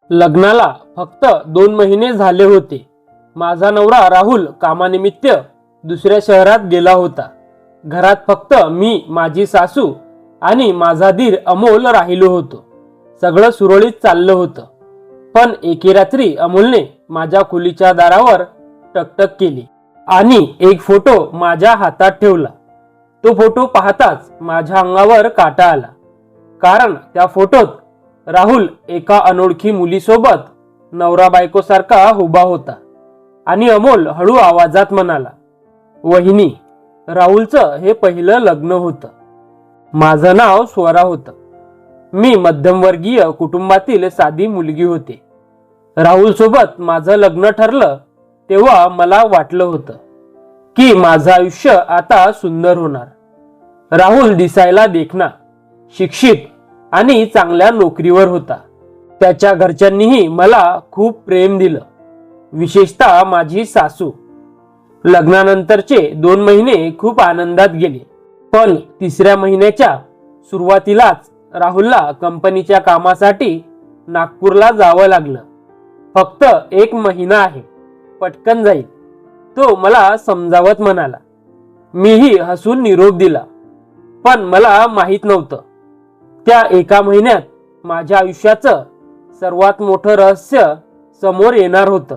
लग्नाला फक्त 2 महिने झाले होते. माझा नवरा राहुल कामानिमित्त दुसऱ्या शहरात गेला होता. घरात फक्त मी, माझी सासू आणि माझा दीर अमोल राहिलो होतो. सगळं सुरळीत चाललं होतं. पण एके रात्री अमोलने माझ्या खोलीच्या दारावर टकटक केली आणि एक फोटो माझ्या हातात ठेवला. तो फोटो पाहताच माझ्या अंगावर काटा आला. कारण त्या फोटोत राहुल एका अनोळखी मुलीसोबत नवरा बायको सारखा उभा होता आणि अमोल हळू आवाजात म्हणाला, "वहिनी, राहुलचं हे पहिलं लग्न होतं." माझं नाव स्वरा होतं. मी मध्यमवर्गीय कुटुंबातील साधी मुलगी होते. राहुल सोबत माझं लग्न ठरलं तेव्हा मला वाटलं होतं की माझं आयुष्य आता सुंदर होणार. राहुल दिसायला देखणा, शिक्षित आणि चांगल्या नोकरीवर होता. त्याच्या घरच्यांनीही मला खूप प्रेम दिलं, विशेषतः माझी सासू. लग्नानंतरचे 2 महिने खूप आनंदात गेले. पण 3ऱ्या महिन्याच्या सुरुवातीलाच राहुलला कंपनीच्या कामासाठी नागपूरला जावं लागलं. फक्त 1 महिना आहे, पटकन जाईल, तो मला समजावत म्हणाला. मीही हसून निरोप दिला. पण मला माहित नव्हतं त्या 1 महिन्यात माझ्या आयुष्याचं सर्वात मोठं रहस्य समोर येणार होतं.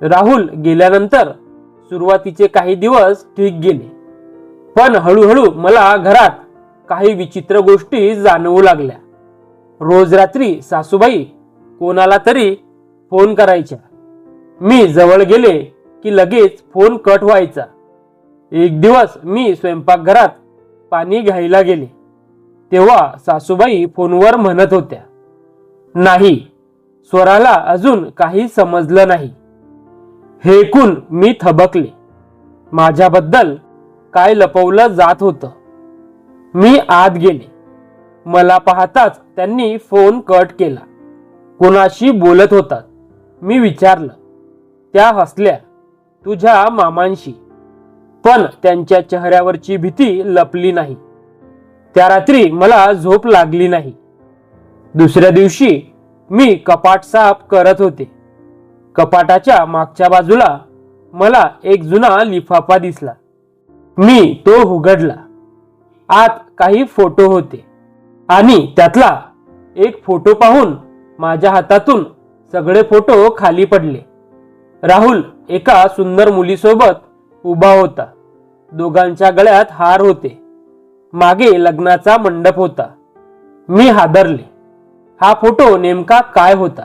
राहुल गेल्यानंतर सुरुवातीचे काही दिवस ठीक गेले. पण हळूहळू मला घरात काही विचित्र गोष्टी जाणवू लागल्या. रोज रात्री सासूबाई कोणाला तरी फोन करायच्या. मी जवळ गेले की लगेच फोन कट व्हायचा. एक दिवस मी स्वयंपाकघरात पाणी घ्यायला गेले तेव्हा सासूबाई फोनवर म्हणत होत्या, "नाही, स्वराला अजून काही समजलं नाही." हे ऐकून मी थबकले. माझ्याबद्दल काय लपवलं जात होतं. मी आत गेले. मला पाहताच त्यांनी फोन कट केला. कोणाशी बोलत होतात? मी विचारलं. त्या हसल्या, "तुझ्या मामांशी." पण त्यांच्या चेहऱ्यावरची भीती लपली नाही. त्या रात्री मला झोप लागली नाही. दुसऱ्या दिवशी मी कपाट साफ करत होते. कपाटाच्या मागच्या बाजूला मला एक जुना लिफाफा दिसला. मी तो उघडला. आत काही फोटो होते आणि त्यातला एक फोटो पाहून माझ्या हातातून सगळे फोटो खाली पडले. राहुल एका सुंदर मुलीसोबत उभा होता. दोघांच्या गळ्यात हार होते. मागे लग्नाचा मंडप होता. मी हादरले. हा फोटो नेमका काय होता?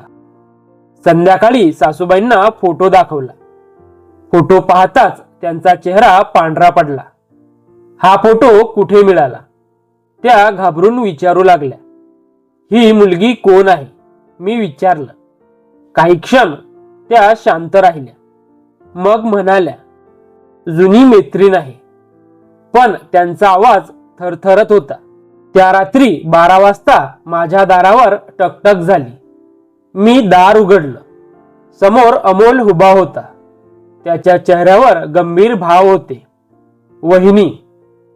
संध्याकाळी सासूबाईंना फोटो दाखवला. फोटो पाहताच त्यांचा चेहरा पांढरा पडला. हा फोटो कुठे मिळाला? त्या घाबरून विचारू लागल्या. "ही मुलगी कोण आहे?" मी विचारलं. काही क्षण त्या शांत राहिल्या. मग म्हणाल्या, "जुनी मैत्रीण आहे." पण त्यांचा आवाज थरथरत होता. त्या रात्री 12 वाजता माझ्या दारावर टकटक झाली. मी दार उघडलं. समोर अमोल उभा होता. त्याच्या चेहऱ्यावर गंभीर भाव होते. "वहिनी,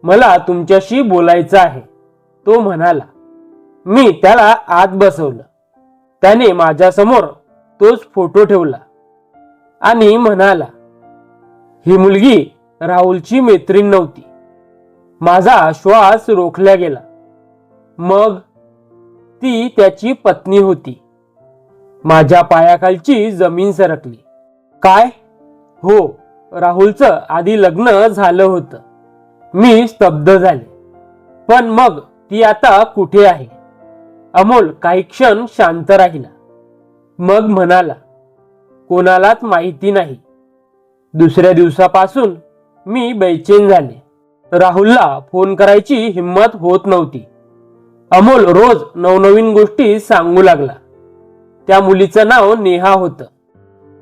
मला तुमच्याशी बोलायचं आहे," तो म्हणाला. मी त्याला आत बसवलं. त्याने माझ्यासमोर तोच फोटो ठेवला आणि म्हणाला, "ही मुलगी राहुलची मैत्रीण नव्हती." माझा श्वास रोखला गेला. मग ती त्याची पत्नी होती. माझ्या पायाखालची जमीन सरकली. काय? हो, राहुलचं आधी लग्न झालं होतं. मी स्तब्ध झाले. पण मग ती आता कुठे आहे? अमोल काही क्षण शांत राहिला. मग म्हणाला, "कोणालाच माहिती नाही." दुसऱ्या दिवसापासून मी बेचैन झाले. राहुलला फोन करायची हिम्मत होत नव्हती. अमोल रोज नवनवीन गोष्टी सांगू लागला. त्या मुलीचं नाव नेहा होतं.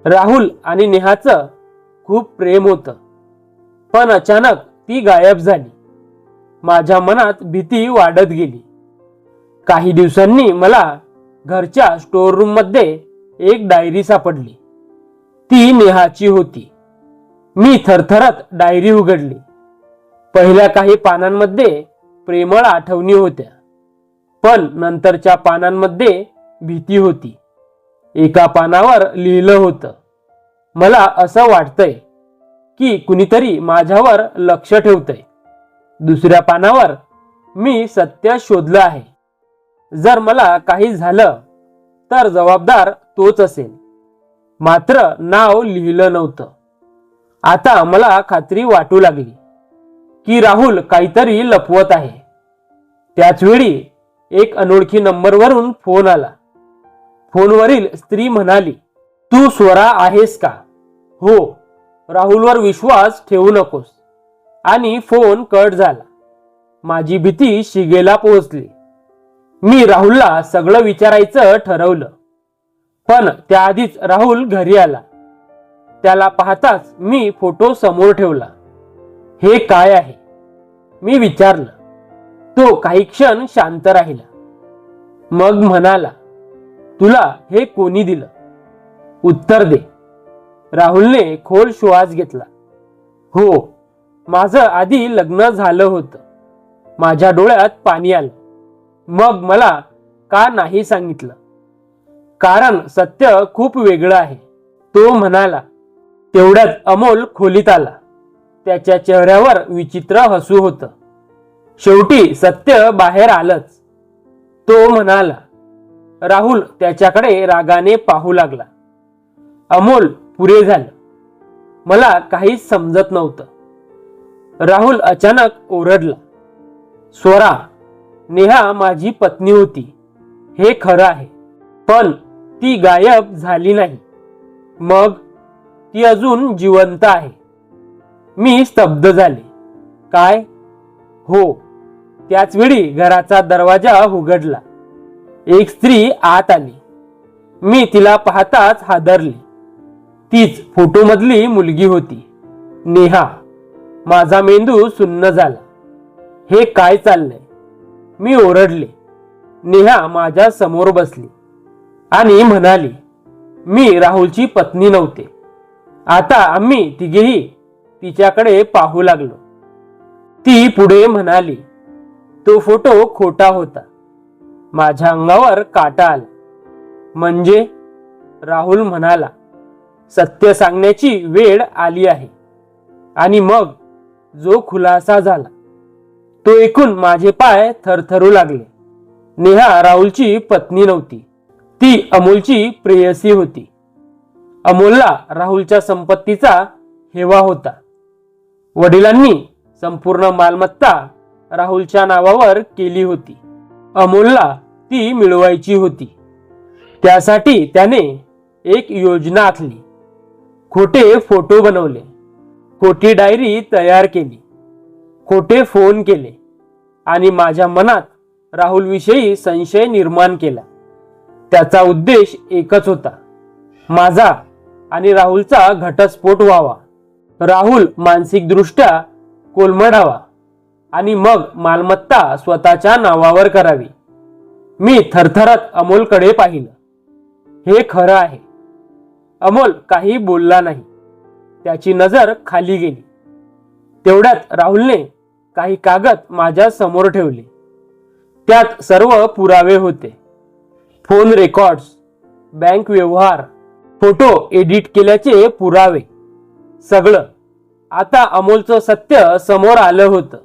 राहुल आणि नेहाचं खूप प्रेम होतं. पण अचानक ती गायब झाली. माझ्या मनात भीती वाढत गेली. काही दिवसांनी मला घरच्या स्टोर रूम मध्ये एक डायरी सापडली. ती नेहाची होती. मी थरथरत डायरी उघडली. पहिल्या काही पानांमध्ये प्रेमळ आठवणी होत्या. पण नंतरच्या पानांमध्ये भीती होती. एका पानावर लिहिलं होतं, मला असं वाटतंय की कुणीतरी माझ्यावर लक्ष ठेवतंय. दुसऱ्या पानावर, मी सत्य शोधलं आहे. जर मला काही झालं तर जबाबदार तोच असेल. मात्र नाव लिहिलं नव्हतं. आता मला खात्री वाटू लागली की राहुल काहीतरी लपवत आहे. त्याच वेळी एक अनोळखी नंबरवरून फोन आला. फोनवरील स्त्री म्हणाली, तू स्वरा आहेस का? हो. राहुलवर विश्वास ठेवू नकोस. आणि फोन कट झाला. माझी भीती शिगेला पोहोचली. मी राहुलला सगळं विचारायचं ठरवलं. पण त्याआधीच राहुल घरी आला. त्याला पाहताच मी फोटो समोर ठेवला. हे काय आहे? मी विचारलं. तो काही क्षण शांत राहिला. मग म्हणाला, तुला हे कोणी दिलं? उत्तर दे. राहुलने खोल श्वास घेतला. हो, माझं आधी लग्न झालं होतं. माझ्या डोळ्यात पाणी आलं. मग मला का नाही सांगितलं? कारण सत्य खूप वेगळं आहे. तो म्हणाला. तेवढ्यात अमोल खोलीत आला. त्याच्या चेहऱ्यावर विचित्र हसू होतं. शेवटी सत्य बाहेर आलंच. तो म्हणाला. राहुल त्याच्याकडे रागाने पाहू लागला. अमोल, पुरे झालं. मला काहीच समजत नव्हतं. राहुल अचानक ओरडला. स्वरा, नेहा माझी पत्नी होती, हे खरं आहे. पण ती गायब झाली नाही. मग ती अजून जिवंत आहे. मी स्तब्ध झाले. काय? हो. त्याच वेळी घराचा दरवाजा उघडला. एक स्त्री आत आली. मी तिला पाहताच हादरले. तीच फोटोमधली मुलगी होती, नेहा. माझा मेंदू सुन्न झाला. हे काय चाललंय? मी ओरडले. नेहा माझ्या समोर बसली आणि म्हणाली, मी राहुलची पत्नी नव्हते. आता आम्ही तिघेही तिच्याकडे पाहू लागलो. ती पुढे म्हणाली, तो फोटो खोटा होता. माझ्या अंगावर काटा आला. म्हणजे? राहुल म्हणाला, सत्य सांगण्याची वेळ आली आहे. आणि मग जो खुलासा झाला तो ऐकून माझे पाय थरथरू लागले. नेहा राहुलची पत्नी नव्हती. ती अमोलची प्रेयसी होती. अमोलला राहुलच्या संपत्तीचा हेवा होता. वडिलांनी संपूर्ण मालमत्ता राहुलच्या नावावर केली होती. अमोलला ती मिळवायची होती. त्यासाठी त्याने एक योजना आखली. खोटे फोटो बनवले. खोटी डायरी तयार केली. खोटे फोन केले. आणि माझ्या मनात राहुलविषयी संशय निर्माण केला. त्याचा उद्देश एकच होता, माझा आणि राहुलचा घटस्फोट व्हावा. राहुल मानसिकदृष्ट्या कोलमडावा आणि मग मालमत्ता स्वतःच्या नावावर करावी. मी थरथरत अमोलकडे पाहिलं. हे खरं आहे. अमोल काही बोलला नाही. त्याची नजर खाली गेली. तेवढ्यात राहुलने काही कागद माझ्या समोर ठेवले. त्यात सर्व पुरावे होते. फोन रेकॉर्ड्स, बँक व्यवहार, फोटो एडिट केल्याचे पुरावे, सगळं. आता अमोलचं सत्य समोर आलं होतं.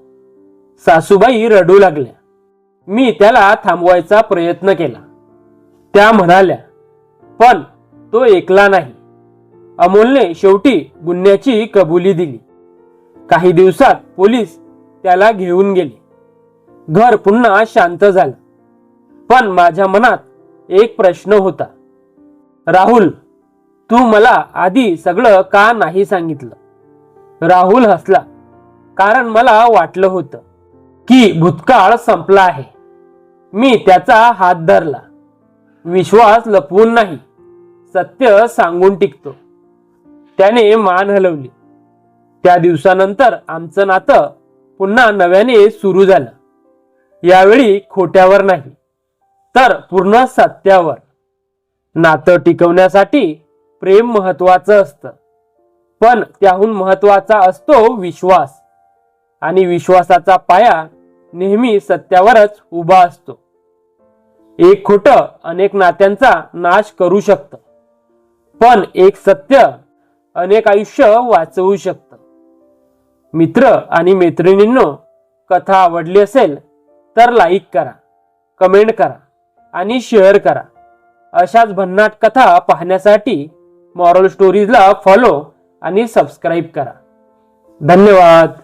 सासूबाई रडू लागल्या. मी त्याला थांबवायचा प्रयत्न केला. त्या म्हणाल्या, पण तो ऐकला नाही. अमोलने शेवटी गुन्ह्याची कबुली दिली. काही दिवसात पोलीस त्याला घेऊन गेले. घर पुन्हा शांत झालं. पण माझ्या मनात एक प्रश्न होता. राहुल, तू मला आधी सगळं का नाही सांगितलं? राहुल हसला. कारण मला वाटलं होतं की भूतकाळ संपला आहे. मी त्याचा हात धरला. विश्वास लपवून नाही, सत्य सांगून टिकतो. त्याने मान हलवली. त्या दिवसानंतर आमचं नातं पुन्हा नव्याने सुरू झालं. यावेळी खोट्यावर नाही, तर पूर्ण सत्यावर. नातं टिकवण्यासाठी प्रेम महत्वाचं असतं, पण त्याहून महत्वाचा असतो विश्वास. आणि विश्वासाचा पाया नेहमी सत्यावरच उभा असतो. एक खोटं अनेक नात्यांचा नाश करू शकतं, पण एक सत्य अनेक आयुष्य वाचवू शकतं. मित्र आणि मैत्रिणींनो, कथा आवडली असेल तर लाईक करा, कमेंट करा आणि शेअर करा. अशाच भन्नाट कथा पाहण्यासाठी मॉरल स्टोरीजला फॉलो आणि सबस्क्राईब करा. धन्यवाद.